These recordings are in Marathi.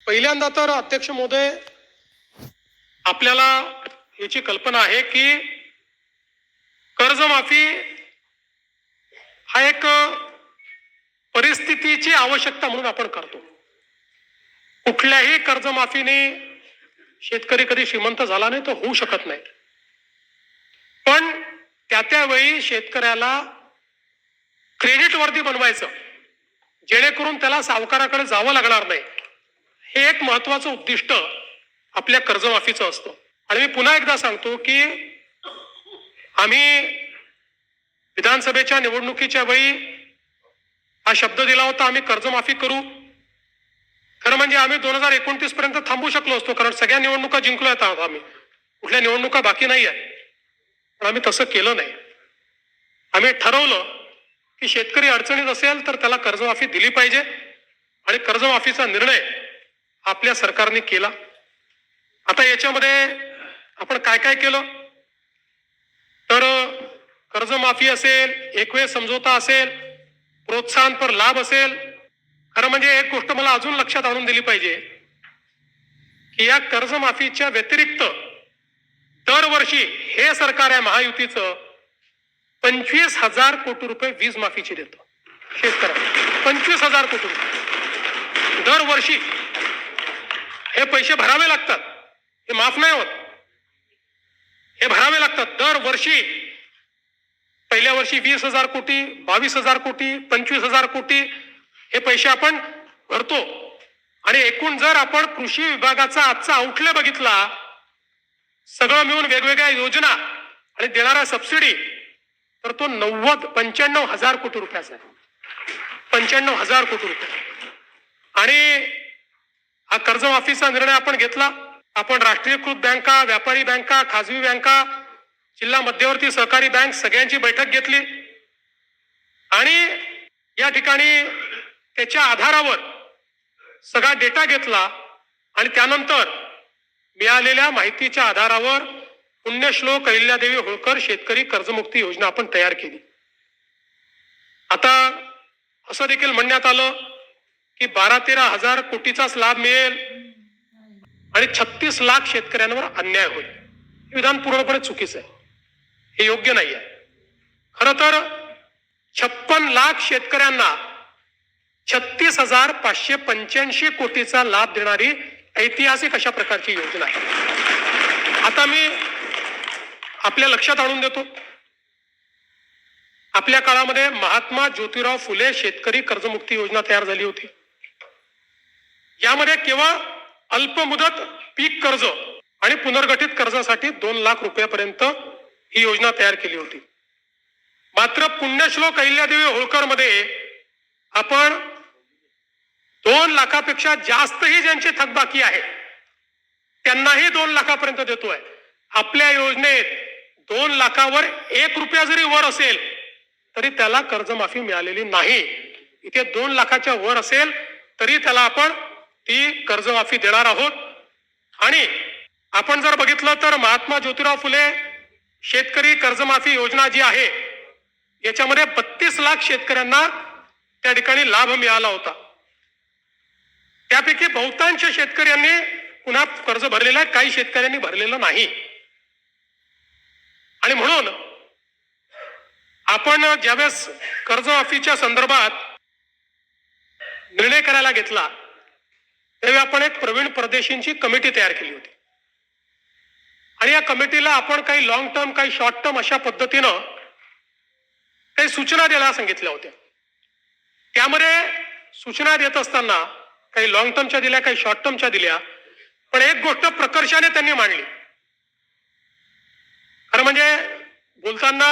पहिल्यांदा तर अध्यक्ष महोदय आपल्याला याची कल्पना आहे की कर्जमाफी हा एक परिस्थितीची आवश्यकता म्हणून आपण करतो. कुठल्याही कर्जमाफीने शेतकरी कधी श्रीमंत झाला नाही, तो होऊ शकत नाही. पण त्यावेळी शेतकऱ्याला क्रेडिट वर्दी बनवायचं जेणेकरून त्याला सावकाराकडे जावं लागणार नाही, हे एक महत्वाचं उद्दिष्ट आपल्या कर्जमाफीचं असतं. आणि मी पुन्हा एकदा सांगतो की आम्ही विधानसभेच्या निवडणुकीच्या वेळी हा शब्द दिला होता, आम्ही कर्जमाफी करू. खरं म्हणजे आम्ही 2029 पर्यंत थांबू शकलो असतो, कारण सगळ्या निवडणुका जिंकलो आहेत आम्ही, कुठल्या निवडणुका बाकी नाही आहेत. पण आम्ही तसं केलं नाही. आम्ही ठरवलं की शेतकरी अडचणीत असेल तर त्याला कर्जमाफी दिली पाहिजे आणि कर्जमाफीचा निर्णय आपल्या सरकारने केला. आता याच्यामध्ये आपण काय काय केलं तर कर्जमाफी असेल, एकवेळ समझोता असेल, प्रोत्साहनपर लाभ असेल. खरं म्हणजे एक गोष्ट मला अजून लक्षात आणून दिली पाहिजे की या कर्जमाफीच्या व्यतिरिक्त दरवर्षी हे सरकार आहे महायुतीचं 25,000 कोटी रुपये वीज माफीची देतं शेतकऱ्यांना. 25,000 कोटी रुपये दरवर्षी. हे पैसे भरावे लागतात, हे माफ नाही होत, हे भरावे लागतात दरवर्षी. पहिल्या वर्षी 20,000 कोटी, 22,000 कोटी, 25,000 कोटी हे पैसे आपण भरतो. आणि एकूण जर आपण कृषी विभागाचा आजचा आउटले बघितला, सगळं मिळून वेगवेगळ्या योजना आणि देणारा सबसिडी, तर तो 95,000 कोटी रुपयाचा आहे. 95,000 कोटी रुपये. आणि हा कर्जमाफीचा निर्णय आपण घेतला. आपण राष्ट्रीयकृत बँका, व्यापारी बँका, खाजगी बँका, जिल्हा मध्यवर्ती सहकारी बँक सगळ्यांची बैठक घेतली आणि या ठिकाणी त्याच्या आधारावर सगळा डेटा घेतला आणि त्यानंतर मिळालेल्या माहितीच्या आधारावर पुण्यश्लोक अहिल्यादेवी होळकर शेतकरी कर्जमुक्ती योजना आपण तयार केली. आता असं देखील म्हणण्यात आलं की 12-13 हजार कोटीचाच लाभ मिळेल आणि 36 लाख शेतकऱ्यांवर अन्याय होईल. हे विधान पूर्णपणे चुकीचं आहे, हे योग्य नाही आहे. खरं तर 56 लाख शेतकऱ्यांना 36,585 कोटीचा लाभ देणारी ऐतिहासिक अशा प्रकारची योजना आहे. आता मी आपल्या लक्षात आणून देतो, आपल्या काळामध्ये महात्मा ज्योतिराव फुले शेतकरी कर्जमुक्ती योजना तयार झाली होती. यामध्ये केवळ अल्पमुदत पीक कर्ज आणि पुनर्गठित कर्जासाठी 2 लाख रुपयापर्यंत ही योजना तयार केली होती. मात्र पुण्यश्लोक अहिल्यादेवी होळकर मध्ये आपण 2 लाखापेक्षा जास्तही ज्यांची थकबाकी आहे त्यांनाही 2 लाखापर्यंत देतोय. आपल्या योजनेत 2 लाखावर 1 रुपया जरी वर असेल तरी त्याला कर्जमाफी मिळालेली नाही. इथे 2 लाखाच्या वर असेल तरी त्याला आपण ती कर्जमाफी देणार आहोत. आणि आपण जर बघितलं तर महात्मा ज्योतिराव फुले शेतकरी कर्जमाफी योजना जी आहे याच्यामध्ये 32 लाख शेतकऱ्यांना त्या ठिकाणी लाभ मिळाला होता. त्यापैकी बहुतांश शेतकऱ्यांनी पुन्हा कर्ज भरलेलं आहे, काही शेतकऱ्यांनी भरलेलं नाही. आणि म्हणून आपण ज्यावेळेस कर्जमाफीच्या संदर्भात निर्णय करायला घेतला त्यावेळी आपण एक प्रवीण परदेशींची कमिटी तयार केली होती. आणि या कमिटीला आपण काही लॉंग टर्म, काही शॉर्ट टर्म अशा पद्धतीनं काही सूचना द्यायला सांगितल्या होत्या. त्यामध्ये सूचना देत असताना काही लॉंग टर्मच्या दिल्या, काही शॉर्ट टर्मच्या दिल्या. पण एक गोष्ट प्रकर्षाने त्यांनी मांडली. खरं म्हणजे बोलताना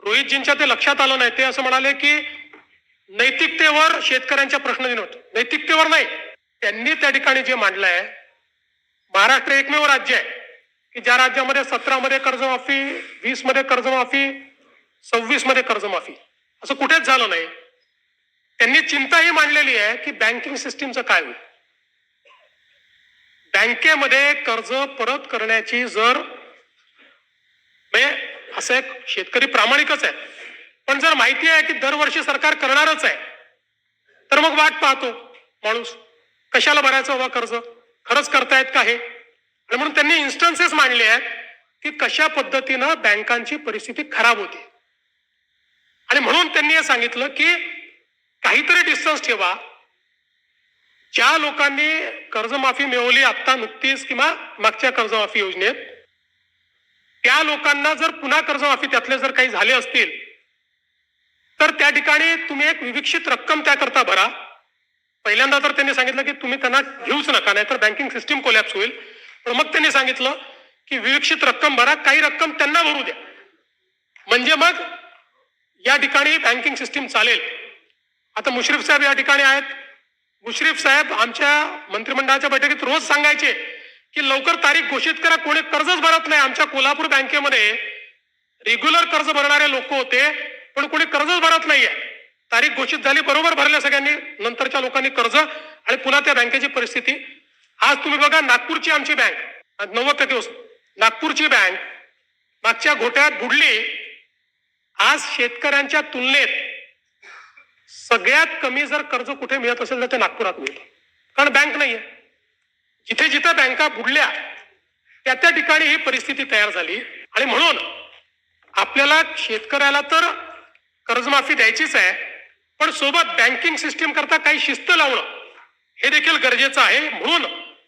रोहितजींच्या ते लक्षात आलं नाही. ते असं म्हणाले की नैतिकतेवर शेतकऱ्यांच्या प्रश्न दिनवत. नैतिकतेवर नाही, त्यांनी त्या ठिकाणी जे मांडलंय, महाराष्ट्र एकमेव राज्य आहे की ज्या राज्यामध्ये 17 मध्ये कर्जमाफी, 20 मध्ये कर्जमाफी, 26 मध्ये कर्जमाफी असं कुठेच झालं नाही. त्यांनी चिंता ही मांडलेली आहे की बँकिंग सिस्टीमचं काय होईल. बँकेमध्ये कर्ज परत करण्याची जर असं एक शेतकरी प्रामाणिकच आहे, पण जर माहिती आहे की दरवर्षी सरकार करणारच आहे तर मग वाट पाहतो माणूस. कशाला भरायचं बाबा कर्ज, खरंच करतायत का हे? आणि म्हणून त्यांनी इन्स्टन्सेस मांडले आहेत की कशा पद्धतीनं बँकांची परिस्थिती खराब होती. आणि म्हणून त्यांनी हे सांगितलं की काहीतरी डिस्टन्स ठेवा. ज्या लोकांनी कर्जमाफी मिळवली आता नुकतीच किंवा मागच्या कर्जमाफी योजनेत, त्या लोकांना जर पुन्हा कर्जमाफी त्यातले जर काही झाले असतील तर त्या ठिकाणी तुम्ही एक विविक्षित रक्कम त्याकरता भरा. पहिल्यांदा तर त्यांनी सांगितलं की तुम्ही त्यांना घेऊच नका, नाहीतर बँकिंग सिस्टीम कोलॅप्स होईल. पण मग त्यांनी सांगितलं की विविक्षित रक्कम भरा, काही रक्कम त्यांना भरू द्या, म्हणजे मग या ठिकाणी बँकिंग सिस्टीम चालेल. आता मुश्रीफ साहेब या ठिकाणी आहेत. मुश्रीफ साहेब आमच्या मंत्रिमंडळाच्या बैठकीत रोज सांगायचे की लवकर तारीख घोषित करा, कोणी कर्जच भरत नाही. आमच्या कोल्हापूर बँकेमध्ये रेग्युलर कर्ज भरणारे लोक होते, पण कोणी कर्जच भरत नाहीये. तारीख घोषित झाली, बरोबर भरल्या सगळ्यांनी, नंतरच्या लोकांनी कर्ज, आणि पुन्हा त्या बँकेची परिस्थिती. आज तुम्ही बघा, नागपूरची आमची बँक 90% नागपूरची बँक मागच्या घोटाळ्यात बुडली. आज शेतकऱ्यांच्या तुलनेत सगळ्यात कमी जर कर्ज कुठे मिळत असेल तर ते नागपुरात मिळतं, कारण बँक नाहीये. जिथे जिथे बँका बुडल्या त्या त्या ठिकाणी ही परिस्थिती तयार झाली. आणि म्हणून आपल्याला शेतकऱ्याला तर कर्जमाफी द्यायचीच आहे, पण सोबत बँकिंग सिस्टीम करता काही शिस्त लावणं हे देखील गरजेचं आहे. म्हणून